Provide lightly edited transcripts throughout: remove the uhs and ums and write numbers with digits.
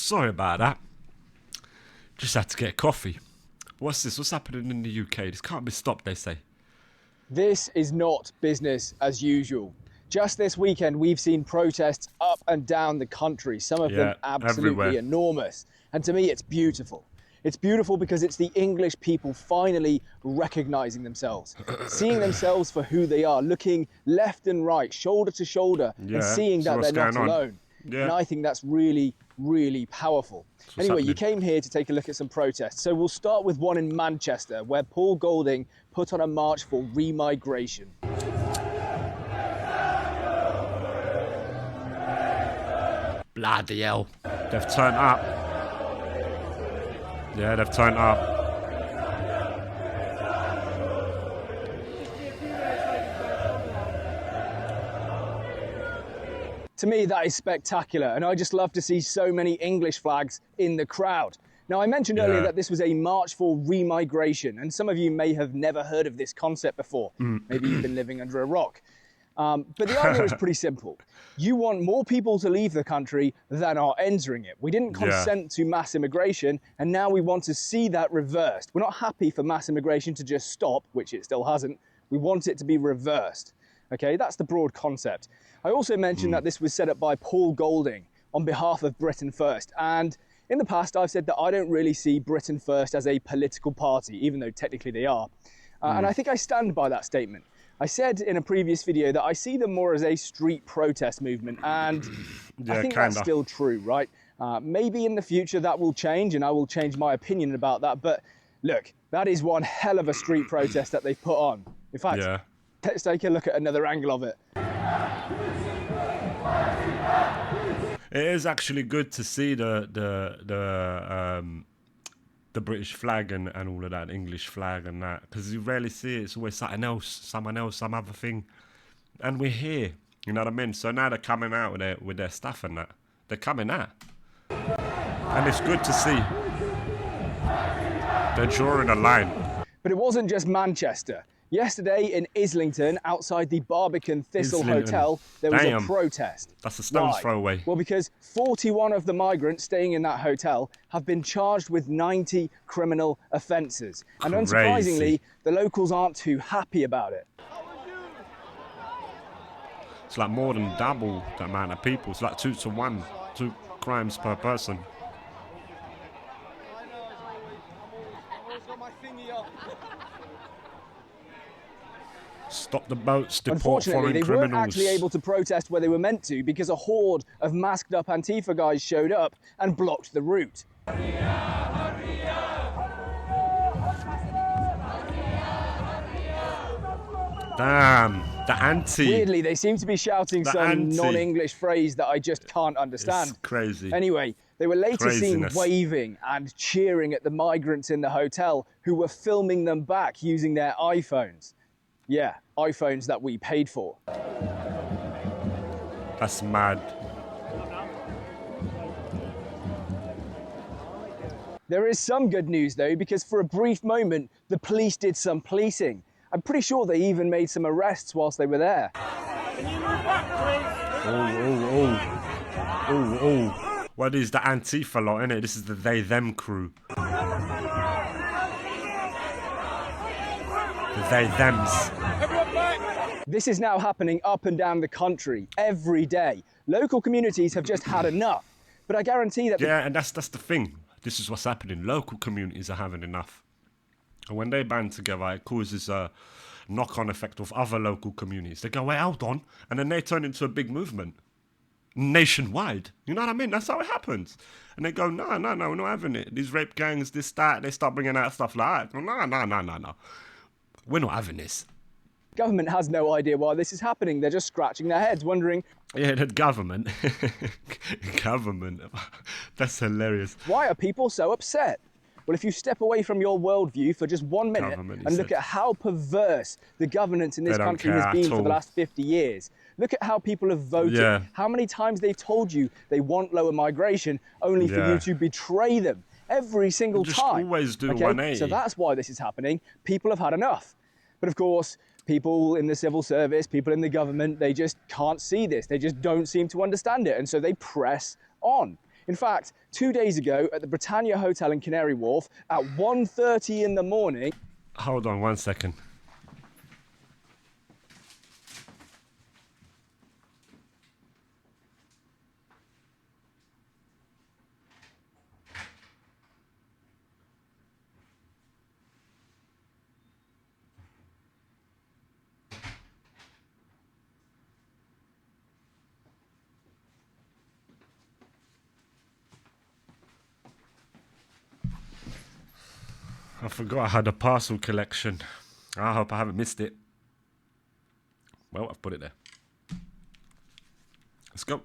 Sorry about that. Just had to get a coffee. What's this? What's happening in the UK? This can't be stopped, they say. This is not business as usual. Just this weekend, we've seen protests up and down the country, some of them absolutely everywhere. enormous. And to me, it's beautiful. It's beautiful because it's the English people finally recognizing themselves, seeing themselves for who they are, looking left and right, shoulder to shoulder, and seeing that they're not alone. And I think that's really, really powerful. Anyway, you came here to take a look at some protests. So we'll start with one in Manchester, where Paul Golding put on a march for remigration. Bloody hell. They've turned up. Yeah, they've turned up. To me, that is spectacular, and I just love to see so many English flags in the crowd. Now, I mentioned earlier that this was a march for remigration, and some of you may have never heard of this concept before. Maybe you've been living under a rock. But the idea is pretty simple. You want more people to leave the country than are entering it. We didn't consent to mass immigration, and now we want to see that reversed. We're not happy for mass immigration to just stop, which it still hasn't. We want it to be reversed. Okay, that's the broad concept. I also mentioned that this was set up by Paul Golding on behalf of Britain First. And in the past, I've said that I don't really see Britain First as a political party, even though technically they are. And I think I stand by that statement. I said in a previous video that I see them more as a street protest movement, and I think that's still true, right? Maybe in the future that will change, and I will change my opinion about that. But look, that is one hell of a street protest that they've put on. In fact, let's take a look at another angle of it. It is actually good to see the British flag and all of that, English flag and that, because you rarely see it. It's always something else, someone else, some other thing, and we're here. You know what I mean? So now they're coming out with their stuff and that. They're coming out, and it's good to see. They're drawing a line. But it wasn't just Manchester. Yesterday in Islington, outside the Barbican Thistle Hotel, there was a protest. That's a stone's throw away. Well, because 41 of the migrants staying in that hotel have been charged with 90 criminal offences. And unsurprisingly, the locals aren't too happy about it. It's like more than double the amount of people. It's like 2 to 1, 2 crimes per person. Stop the boats, deport foreign criminals. Unfortunately, they weren't actually able to protest where they were meant to because a horde of masked up Antifa guys showed up and blocked the route. Damn, the anti. Weirdly, they seem to be shouting some non-English phrase that I just can't understand. It's crazy. Anyway, they were later seen waving and cheering at the migrants in the hotel who were filming them back using their iPhones. Yeah, iPhones that we paid for. That's mad. There is some good news though, because for a brief moment, the police did some policing. I'm pretty sure they even made some arrests whilst they were there. Can you move back, please? Oh. What is the Antifa lot, innit? This is the they-them crew. They-thems. This is now happening up and down the country every day. Local communities have just had enough. But I guarantee that... Yeah, and that's the thing. This is what's happening. Local communities are having enough. And when they band together, it causes a knock-on effect with other local communities. They go, wait, hold on. And then they turn into a big movement. Nationwide. You know what I mean? That's how it happens. And they go, no, we're not having it. These rape gangs, this, that. They start bringing out stuff like that. No. We're not having this. Government has no idea why this is happening. They're just scratching their heads, wondering... Yeah, the government. Government. That's hilarious. Why are people so upset? Well, if you step away from your worldview for just 1 minute and look at how perverse the governance in this country has been for the last 50 years, look at how people have voted, how many times they've told you they want lower migration, only for you to betray them every single time. Always do 180. So that's why this is happening. People have had enough. But of course, people in the civil service, people in the government, they just can't see this. They just don't seem to understand it. And so they press on. In fact, 2 days ago at the Britannia Hotel in Canary Wharf at 1:30 in the morning... Hold on 1 second. I forgot I had a parcel collection. I hope I haven't missed it. Well, I've put it there. Let's go.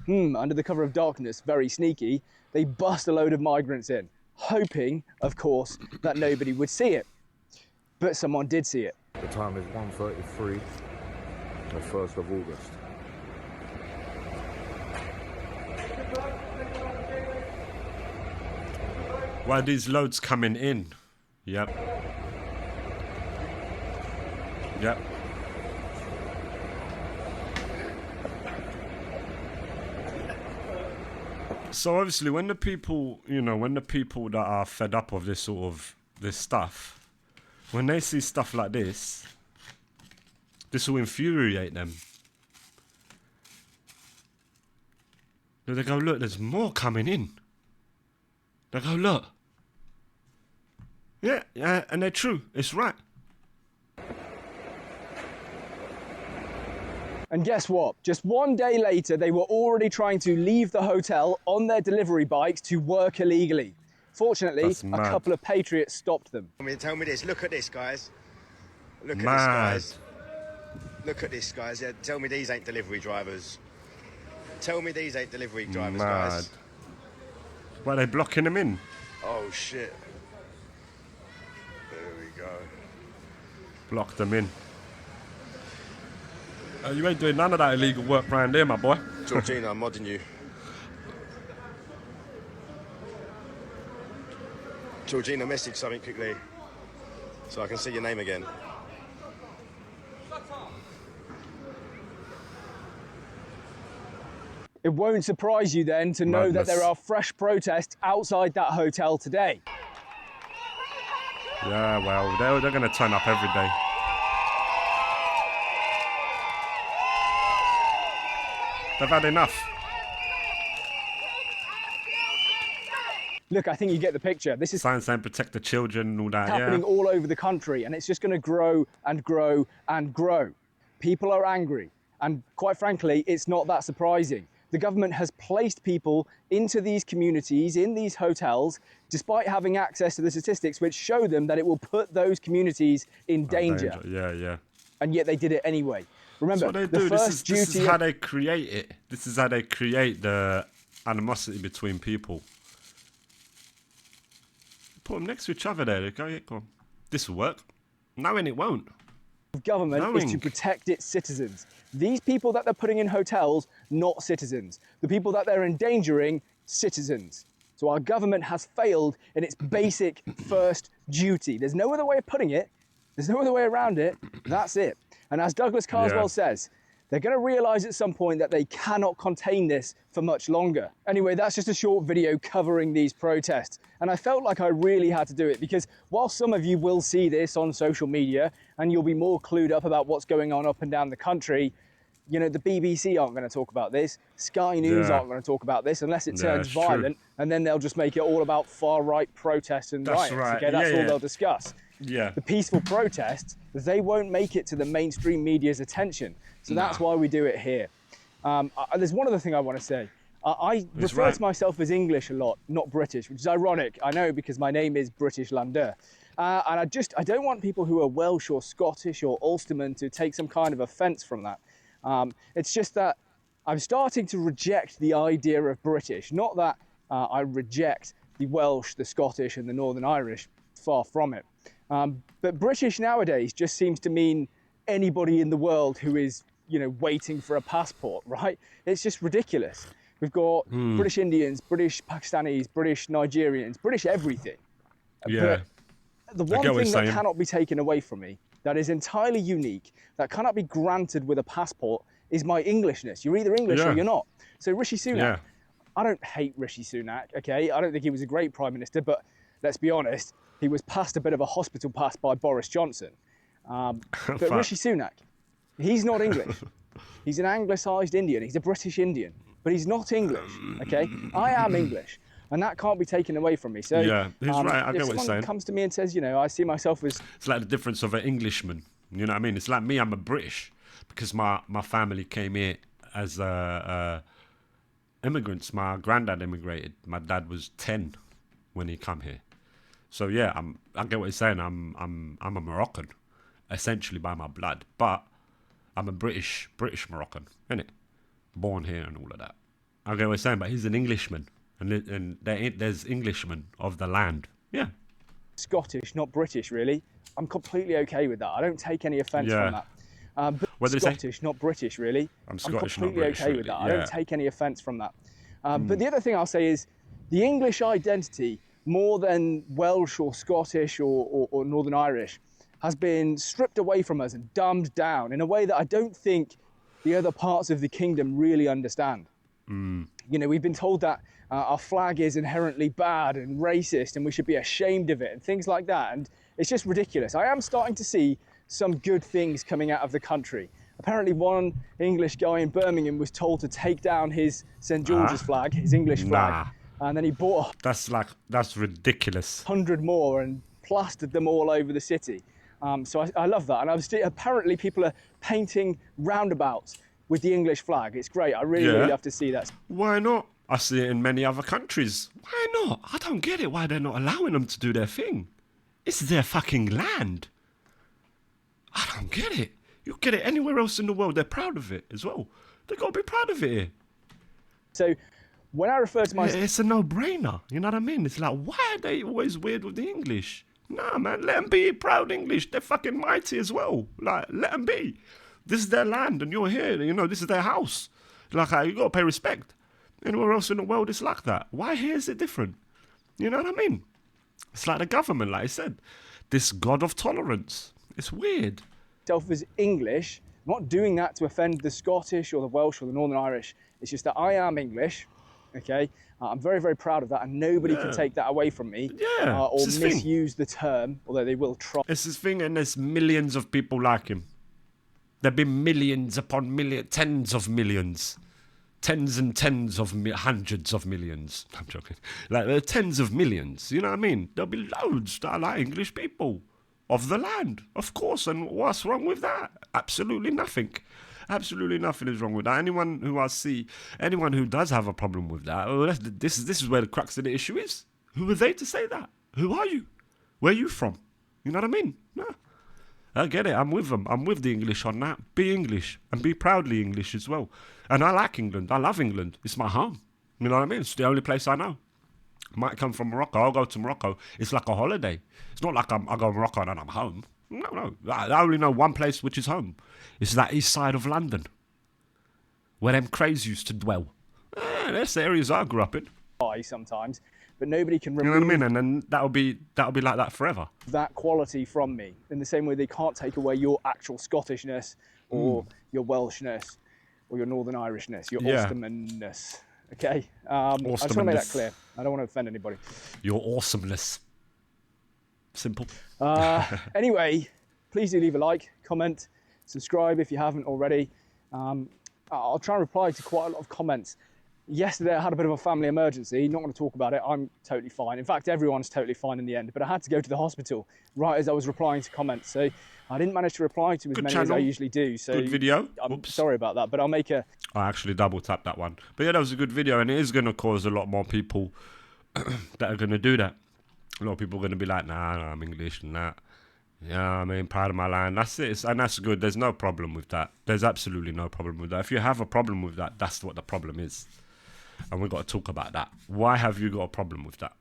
Under the cover of darkness, very sneaky, they bust a load of migrants in, hoping, of course, that nobody would see it. But someone did see it. The time is 1:33, the 1st of August. Why are these loads coming in? Yep. Yep. So obviously when the people, when the people that are fed up of this sort of, this stuff, when they see stuff like this will infuriate them. They go, look, there's more coming in. They go, look. Yeah, and they're true. It's right. And guess what? Just 1 day later, they were already trying to leave the hotel on their delivery bikes to work illegally. Fortunately, a couple of patriots stopped them. Tell me this. Look at this, guys. Look at Mad. this, guys. Look at this, guys. Yeah, tell me these ain't delivery drivers. Tell me these ain't delivery drivers, guys. Why are they blocking them in? Oh, shit. There we go. Block them in. You ain't doing none of that illegal work round there, my boy. Georgina, I'm modding you. Georgina, message something quickly so I can see your name again. It won't surprise you then to know that there are fresh protests outside that hotel today. Yeah, well, they're going to turn up every day. They've had enough. Look, I think you get the picture. This is Signs saying protect the children and all that, happening all over the country, and it's just going to grow and grow and grow. People are angry, and quite frankly, it's not that surprising. The government has placed people into these communities, in these hotels, despite having access to the statistics which show them that it will put those communities in danger. Yeah. And yet they did it anyway. Remember, That's what they do. the first duty... This is how they create it. This is how they create the animosity between people. Put them next to each other there. They go, yeah, go on. This will work. Knowing it won't. Government is to protect its citizens. These people that they're putting in hotels, not citizens. The people that they're endangering, citizens. So our government has failed in its basic first duty. There's no other way of putting it. There's no other way around it. That's it. And as Douglas Carswell says, they're going to realise at some point that they cannot contain this for much longer. Anyway, that's just a short video covering these protests. And I felt like I really had to do it because while some of you will see this on social media and you'll be more clued up about what's going on up and down the country, you know, the BBC aren't going to talk about this. Sky News aren't going to talk about this unless it turns violent. And then they'll just make it all about far-right protests and riots. Okay, that's all they'll discuss. Yeah. The peaceful protests, they won't make it to the mainstream media's attention. So that's why we do it here. There's one other thing I want to say. I refer to myself as English a lot, not British, which is ironic, I know, because my name is British Lander. And I don't want people who are Welsh or Scottish or Ulsterman to take some kind of offence from that. It's just that I'm starting to reject the idea of British. Not that I reject the Welsh, the Scottish and the Northern Irish, far from it. But British nowadays just seems to mean anybody in the world who is, you know, waiting for a passport, right? It's just ridiculous. We've got British Indians, British Pakistanis, British Nigerians, British everything. Yeah. But the one thing that cannot be taken away from me, that is entirely unique, that cannot be granted with a passport, is my Englishness. You're either English or you're not. So Rishi Sunak, I don't hate Rishi Sunak, okay? I don't think he was a great Prime Minister, but let's be honest, he was passed a bit of a hospital pass by Boris Johnson. But Rishi Sunak, he's not English. He's an anglicised Indian. He's a British Indian, but he's not English, okay? I am English, and that can't be taken away from me. So yeah, he's right. I get what you're saying. If someone comes to me and says, you know, I see myself as... It's like the difference of an Englishman. You know what I mean? It's like me, I'm a British, because my family came here as immigrants. My granddad immigrated. My dad was 10 when he come here. So yeah, I get what you're saying. I'm a Moroccan, essentially by my blood, but I'm a British Moroccan, innit? Born here and all of that. I get what you're saying, but he's an Englishman, and there's Englishmen of the land. Yeah. Scottish, not British, really. I'm completely okay with that. I don't take any offence from that. But what did Scottish, not British, really. I'm Scottish, completely not British, okay really. with that. Yeah. I don't take any offence from that. But the other thing I'll say is the English identity, more than Welsh or Scottish or Northern Irish, has been stripped away from us and dumbed down in a way that I don't think the other parts of the kingdom really understand. You know, we've been told that our flag is inherently bad and racist and we should be ashamed of it and things like that. And it's just ridiculous. I am starting to see some good things coming out of the country. Apparently one English guy in Birmingham was told to take down his St. George's flag, his English flag, and then he bought That's ridiculous. 100 more and plastered them all over the city. So I love that. And apparently people are painting roundabouts with the English flag. It's great. I really love to see that. Why not? I see it in many other countries. Why not? I don't get it why they're not allowing them to do their thing. It's their fucking land. I don't get it. You get it anywhere else in the world, they're proud of it as well. They got to be proud of it here. So when I refer to myself... It's a no-brainer, you know what I mean? It's like, why are they always weird with the English? Nah, man, let them be proud English. They're fucking mighty as well. Like, let them be. This is their land and you're here, you know, this is their house. Like, you got to pay respect. Anywhere else in the world, it's like that. Why here is it different? You know what I mean? It's like the government, like I said. This god of tolerance. It's weird. As English, I'm not doing that to offend the Scottish or the Welsh or the Northern Irish. It's just that I am English, okay? I'm very, very proud of that, and nobody can take that away from me or misuse the term, although they will try. It's his thing, and there's millions of people like him. There've been millions upon millions, tens of millions. Tens and tens of hundreds of millions. I'm joking. Like, there are tens of millions, you know what I mean? There'll be loads that are like English people of the land, of course. And what's wrong with that? Absolutely nothing. Absolutely nothing is wrong with that. Anyone who does have a problem with that, well, this is where the crux of the issue is. Who are they to say that? Who are you? Where are you from? You know what I mean? No. I get it. I'm with them. I'm with the English on that. Be English and be proudly English as well. And I like England. I love England. It's my home. You know what I mean? It's the only place I know. Might come from Morocco. I'll go to Morocco. It's like a holiday. It's not like I go to Morocco and then I'm home. No. I only know one place which is home. It's that east side of London, where them craze used to dwell. That's the areas I grew up in. Sometimes, but nobody can remove. You know what I mean? And then that'll be like that forever. That quality from me, in the same way they can't take away your actual Scottishness or your Welshness or your Northern Irishness, your Ulstermanness. Okay, I just want to make that clear. I don't want to offend anybody. Your awesomeness. Simple. Anyway, please do leave a like, comment, subscribe if you haven't already. I'll try and reply to quite a lot of comments. Yesterday I had a bit of a family emergency. Not going to talk about it. I'm totally fine. In fact, everyone's totally fine in the end. But I had to go to the hospital right as I was replying to comments. So I didn't manage to reply to as many as I usually do. So good video. I'm sorry about that. But I'll make a... I actually double tapped that one. But yeah, that was a good video. And it is going to cause a lot more people that are going to do that. A lot of people are going to be like, nah, I'm English and that. Yeah, I mean, proud of my land. That's it. And that's good. There's no problem with that. There's absolutely no problem with that. If you have a problem with that, that's what the problem is. And we've got to talk about that. Why have you got a problem with that?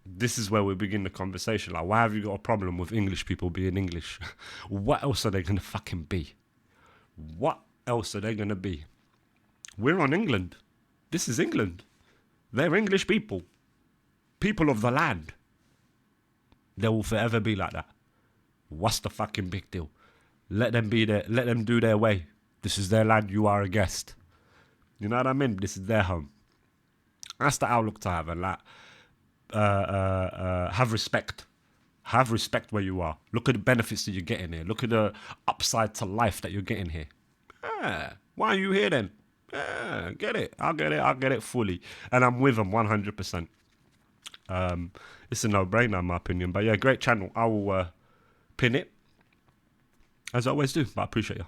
This is where we begin the conversation. Like, why have you got a problem with English people being English? What else are they going to fucking be? What else are they going to be? We're on England. This is England. They're English people. People of the land. They will forever be like that. What's the fucking big deal? Let them be there. Let them do their way. This is their land. You are a guest. You know what I mean? This is their home. That's the outlook to have, and like, have respect. Have respect where you are. Look at the benefits that you're getting here. Look at the upside to life that you're getting here. Why are you here then? Get it. I'll get it fully. And I'm with them 100%. It's a no-brainer in my opinion. But yeah, great channel. I will pin it, as I always do. But I appreciate you.